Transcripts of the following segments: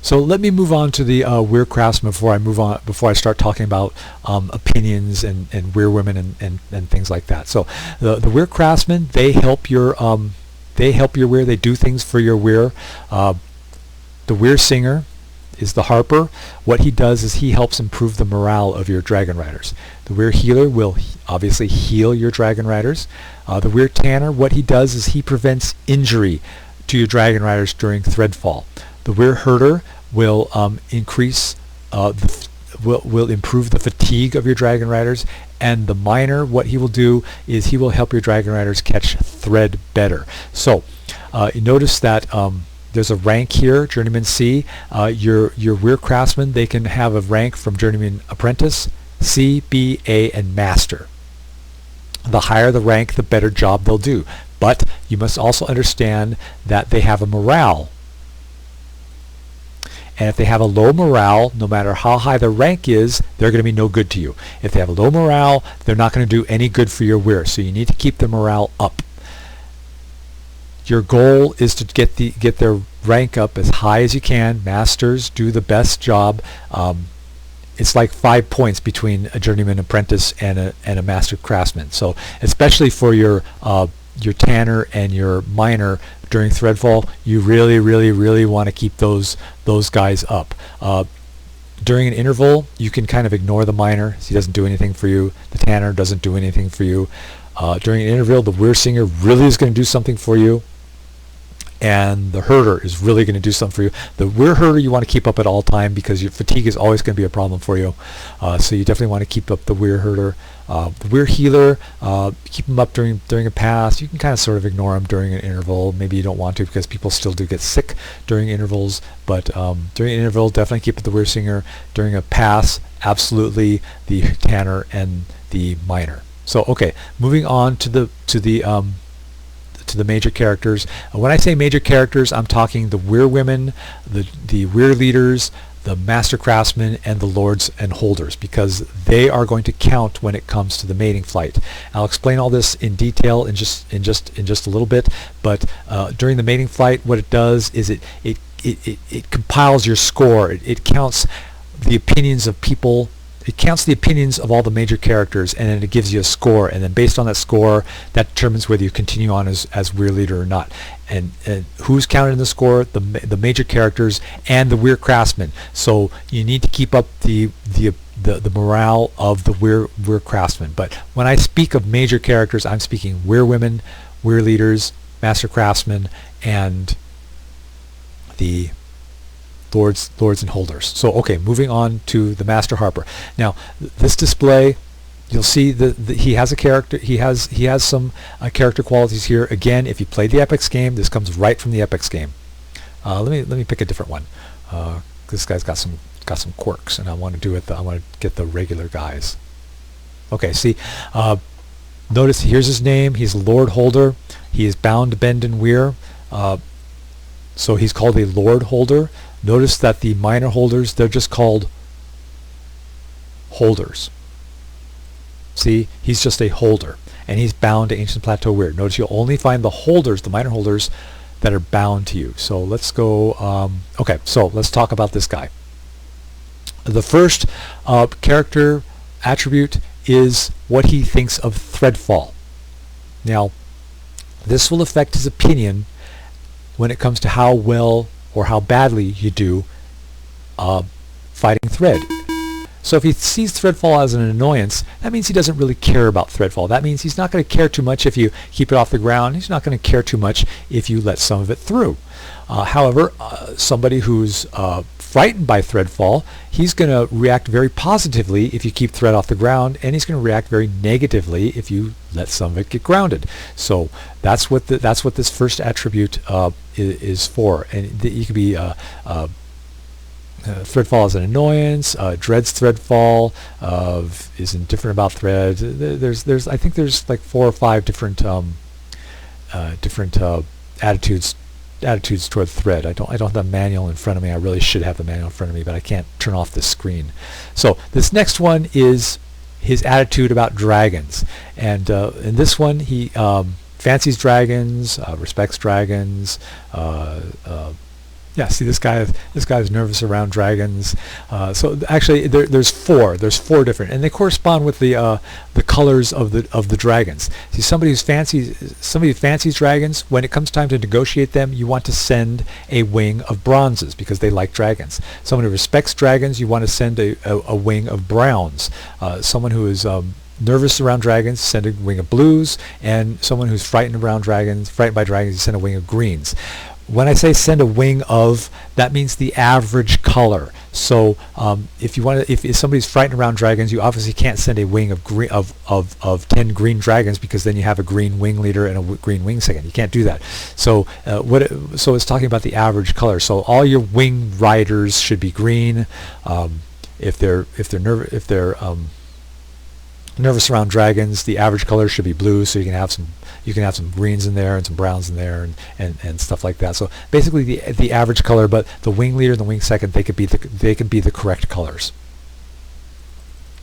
So let me move on to the Weir Craftsman before I start talking about opinions and Weir women and things like that. So the Weir Craftsman, they help your Weir. They do things for your Weir. The Weir Singer is the harper. What he does is he helps improve the morale of your Dragon Riders. The Weir Healer will obviously heal your Dragon Riders. The Weir Tanner, what he does is he prevents injury to your Dragon Riders during threadfall. The Weir Herder will will improve the fatigue of your Dragon Riders, and the Miner, what he will do is he will help your Dragon Riders catch thread better. So you notice that there's a rank here, Journeyman C. Your Weir Craftsman, they can have a rank from Journeyman Apprentice, C, B, A, and Master. The higher the rank, the better job they'll do. But you must also understand that they have a morale. And if they have a low morale, no matter how high their rank is, they're going to be no good to you. If they have a low morale, they're not going to do any good for your Weir. So you need to keep the morale up. Your goal is to get their rank up as high as you can. Masters do the best job. It's like 5 points between a Journeyman Apprentice and a Master Craftsman. So especially for your Tanner and your Miner during threadfall, you really want to keep those guys up. During an interval, you can kind of ignore the Miner. He doesn't do anything for you. The Tanner doesn't do anything for you. During an interval, the Weir Singer really is going to do something for you, and the Herder is really going to do something for you. The Weir Herder you want to keep up at all time because your fatigue is always going to be a problem for you. So you definitely want to keep up the Weir Herder. The Weir Healer, keep them up during a pass. You can kind of sort of ignore them during an interval. Maybe you don't want to because people still do get sick during intervals. But during an interval, definitely keep up the Weir Singer. During a pass, absolutely the Tanner and the Miner. So okay, moving on to the major characters. When I say major characters, I'm talking the Weir Women, the Weir Leaders, the Master Craftsmen, and the Lords and Holders, because they are going to count when it comes to the mating flight. I'll explain all this in detail in just a little bit. But during the mating flight, what it does is it compiles your score. It counts the opinions of people. It counts the opinions of all the major characters, and then it gives you a score, and then based on that score, that determines whether you continue on as Weir Leader or not. And who's counted in the score? The major characters and the Weir Craftsmen. So you need to keep up the morale of the Weir Craftsmen. But when I speak of major characters, I'm speaking Weir Women, Weir Leaders, Master Craftsmen, and the Lords and Holders. So okay, moving on to the Master Harper. Now this display, you'll see that he has a character. He has some character qualities here. Again, if you played the Epics game, this comes right from the Epics game. Let me pick a different one. This guy's got some quirks, and I want to get the regular guys. Okay, see, notice here's his name. He's Lord Holder. He is bound to bend and weir. So he's called a Lord Holder. Notice that the minor holders, they're just called holders. See, he's just a holder, and he's bound to Ancient Plateau Weir. Notice you'll only find the holders, the minor holders, that are bound to you. So let's go, okay, so let's talk about this guy. The first character attribute is what he thinks of threadfall. Now, this will affect his opinion when it comes to how well or how badly you do fighting thread. So if he sees threadfall as an annoyance, that means he doesn't really care about threadfall. That means he's not going to care too much if you keep it off the ground. He's not going to care too much if you let some of it through. However, somebody who's frightened by threadfall, he's going to react very positively if you keep thread off the ground, and he's going to react very negatively if you let some of it get grounded. So that's what this first attribute is for. And you could be threadfall is an annoyance, dreads threadfall, is indifferent about thread. I think there's like 4 or 5 different attitudes toward thread. I don't have the manual in front of me. I really should have the manual in front of me, but I can't turn off the screen. So this next one is his attitude about dragons, and in this one he fancies dragons, respects dragons, Yeah, see this guy. This guy's nervous around dragons. So actually, there's four. There's four different, and they correspond with the colors of the dragons. See, somebody who fancies dragons. When it comes time to negotiate them, you want to send a wing of bronzes because they like dragons. Someone who respects dragons, you want to send a wing of browns. Someone who is nervous around dragons, send a wing of blues, and someone who's frightened by dragons, you send a wing of greens. When I say send a wing of, that means the average color. So if somebody's frightened around dragons, you obviously can't send a wing of 10 green dragons because then you have a green wing leader and a green wing second. You can't do that. So so it's talking about the average color. So all your wing riders should be green. If they're nervous around dragons, the average color should be blue, so you can have some greens in there and some browns in there and stuff like that. So basically the average color, but the wing leader and the wing second, they could be the correct colors.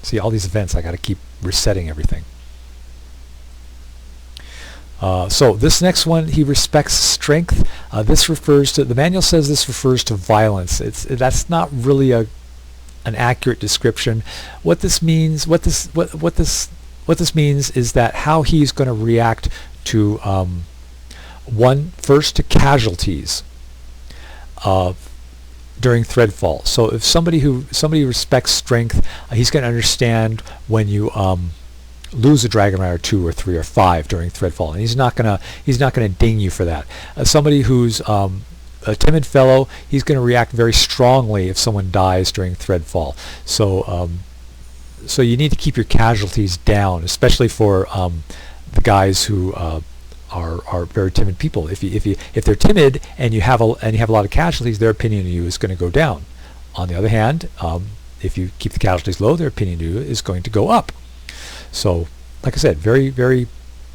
See, all these events, I got to keep resetting everything. So this next one, he respects strength. This refers to, the manual says this refers to violence. That's not really an accurate description. What this means is that how he's going to react to first to casualties during threadfall. So if somebody respects strength, he's going to understand when you lose a Dragonrider 2 or 3 or 5 during threadfall, and he's not gonna ding you for that. Somebody who's a timid fellow, he's going to react very strongly if someone dies during threadfall. So you need to keep your casualties down, especially for the guys who are very timid people. If they're timid and you have a lot of casualties, their opinion of you is going to go down. On the other hand, if you keep the casualties low, their opinion of you is going to go up. So, like I said, very, very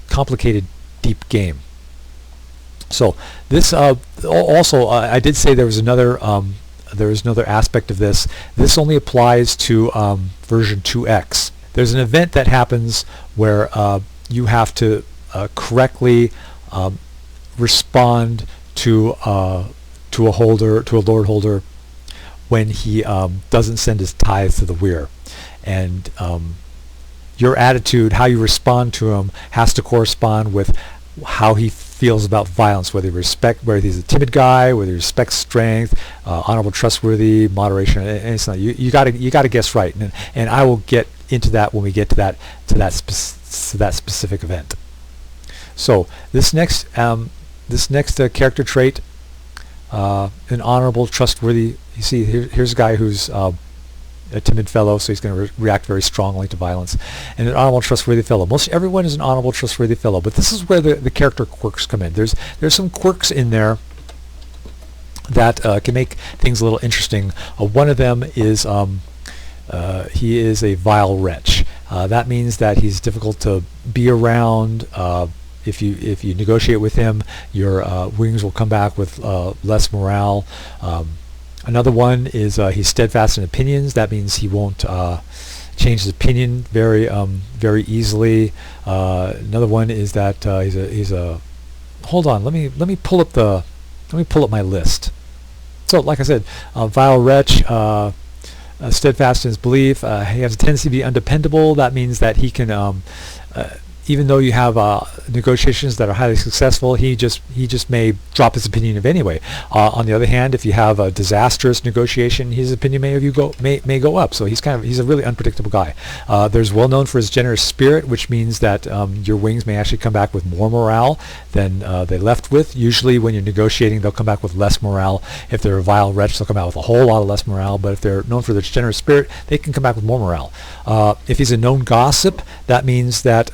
complicated, deep game. So this also, I did say there was another aspect of this. This only applies to version 2X. There's an event that happens where you have to correctly respond to a lord holder when he doesn't send his tithes to the weir, and your attitude, how you respond to him, has to correspond with how he feels about violence, whether he's a timid guy, whether he respects strength, honorable, trustworthy, moderation, and it's not. You got to guess right, and I will get into that when we get to that specific event. So this next character trait, an honorable, trustworthy. You see, here's a guy who's a timid fellow, so he's going to react very strongly to violence. And an honorable, trustworthy fellow. Most everyone is an honorable, trustworthy fellow, but this is where the character quirks come in. There's some quirks in there that can make things a little interesting. One of them is he is a vile wretch. That means that he's difficult to be around. If you negotiate with him, your wings will come back with less morale. Another one is he's steadfast in opinions. That means he won't change his opinion very easily. Another one is that he's a. Hold on, let me pull up my list. So, like I said, vile wretch, steadfast in his belief. He has a tendency to be undependable. That means that he can. Even though you have negotiations that are highly successful, he just may drop his opinion of anyway. On the other hand, if you have a disastrous negotiation, his opinion may go up. So he's a really unpredictable guy. There's well known for his generous spirit, which means that your wings may actually come back with more morale than they left with. Usually, when you're negotiating, they'll come back with less morale. If they're a vile wretch, they'll come out with a whole lot of less morale. But if they're known for their generous spirit, they can come back with more morale. If he's a known gossip, that means that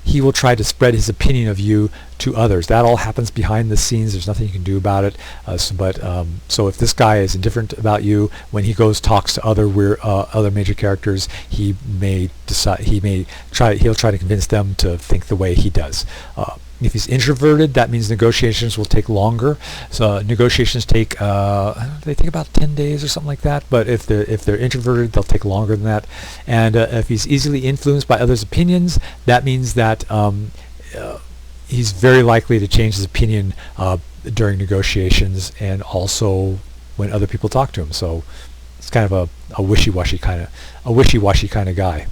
he will try to spread his opinion of you to others. That all happens behind the scenes. There's nothing you can do about it. So if this guy is indifferent about you, when he talks to other major characters, he'll try to convince them to think the way he does. If he's introverted, that means negotiations will take longer. So negotiations take they take about 10 days or something like that. But if they're introverted, they'll take longer than that. And if he's easily influenced by others' opinions, that means that he's very likely to change his opinion during negotiations and also when other people talk to him. So it's kind of a wishy-washy kind of guy.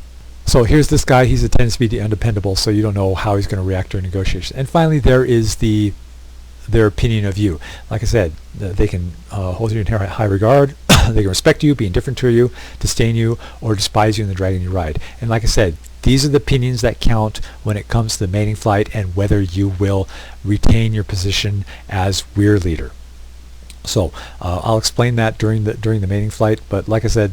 So here's this guy. He's a tends to be undependable, so you don't know how he's going to react during negotiations. And finally, there is their opinion of you. Like I said, they can hold you in high regard. They can respect you, be indifferent to you, disdain you, or despise you in the dragon you ride. And like I said, these are the opinions that count when it comes to the mating flight and whether you will retain your position as weir leader. So I'll explain that during the mating flight. But like I said,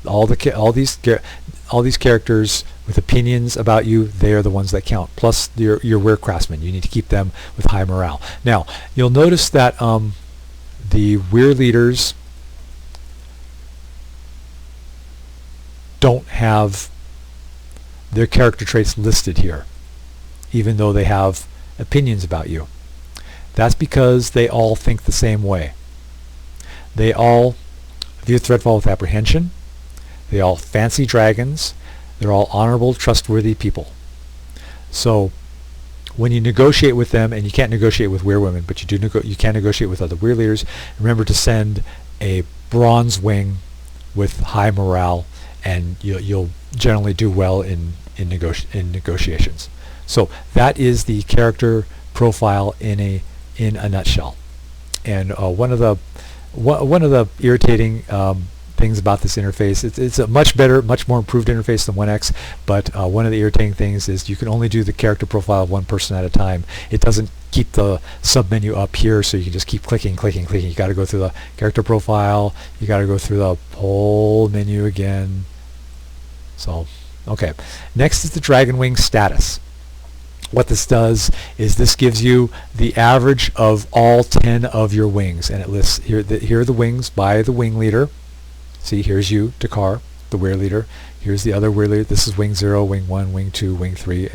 all these characters with opinions about you, they are the ones that count. Plus your weir craftsmen, you need to keep them with high morale. Now you'll notice that the weir leaders don't have their character traits listed here, even though they have opinions about you. That's because they all think the same way. They all view Threadfall with apprehension. They all fancy dragons. They're all honorable, trustworthy people. So when you negotiate with them, and you can't negotiate with weir women, but you can negotiate with other weir leaders, remember to send a bronze wing with high morale, and you'll generally do well in negotiations. So that is the character profile in a nutshell. And one of the irritating things about this interface, it's a much better, much more improved interface than 1X, but one of the irritating things is you can only do the character profile of one person at a time. It doesn't keep the submenu up here, so you can just keep clicking. You got to go through the character profile, you got to go through the whole menu again. So, okay. Next is the Dragon Wing status. What this does is this gives you the average of all 10 of your wings, and it lists here are the wings by the wing leader. See, here's you, Dakar, the weir leader. Here's the other weir leader. This is wing 0, wing 1, wing 2, wing 3,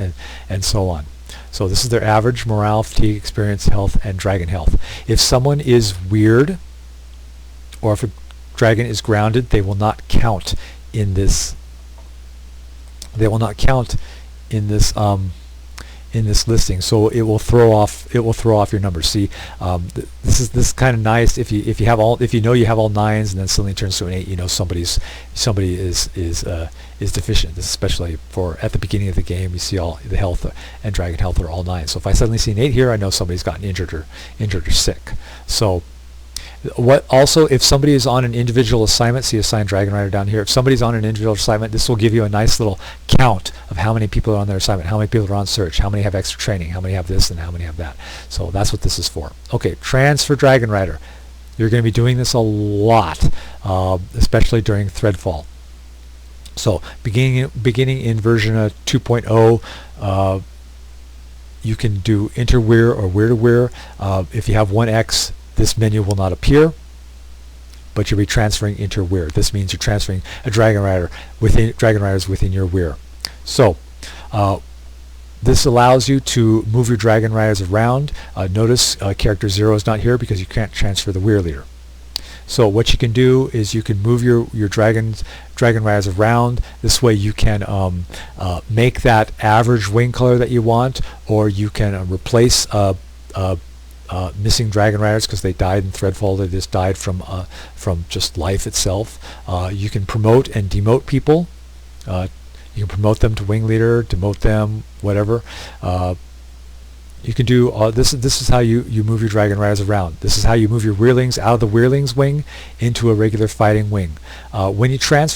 and so on. So this is their average morale, fatigue, experience, health, and dragon health. If someone is weird, or if a dragon is grounded, they will not count in this. They will not count in this listing, so it will throw off your numbers. See, this is kind of nice if you have all you have all 9s and then suddenly it turns to an 8. You know somebody is deficient. This is especially for at the beginning of the game. You see all the health and dragon health are all 9. So if I suddenly see an 8 here, I know somebody's gotten injured or sick. So what also, if somebody is on an individual assignment, see assigned Dragonrider down here, if somebody's on an individual assignment, this will give you a nice little count of how many people are on their assignment, how many people are on search, how many have extra training, how many have this, and how many have that. So that's what this is for. Okay, transfer Dragonrider. You're going to be doing this a lot, especially during Threadfall. So beginning in version 2.0, you can do inter-weir or weir-to-weir. If you have 1X, this menu will not appear, but you'll be transferring inter-weir. This means you're transferring a Dragonriders within your weir. So this allows you to move your Dragonriders around. Notice character 0 is not here because you can't transfer the weir leader. So what you can do is you can move your Dragonriders around. This way you can make that average wing color that you want, or you can replace missing Dragonriders because they died in Threadfall. They just died from just life itself. You can promote and demote people. You can promote them to wing leader, demote them, whatever. You can do this is how you move your Dragonriders around. This is how you move your weirlings out of the weirlings wing into a regular fighting wing. When you transfer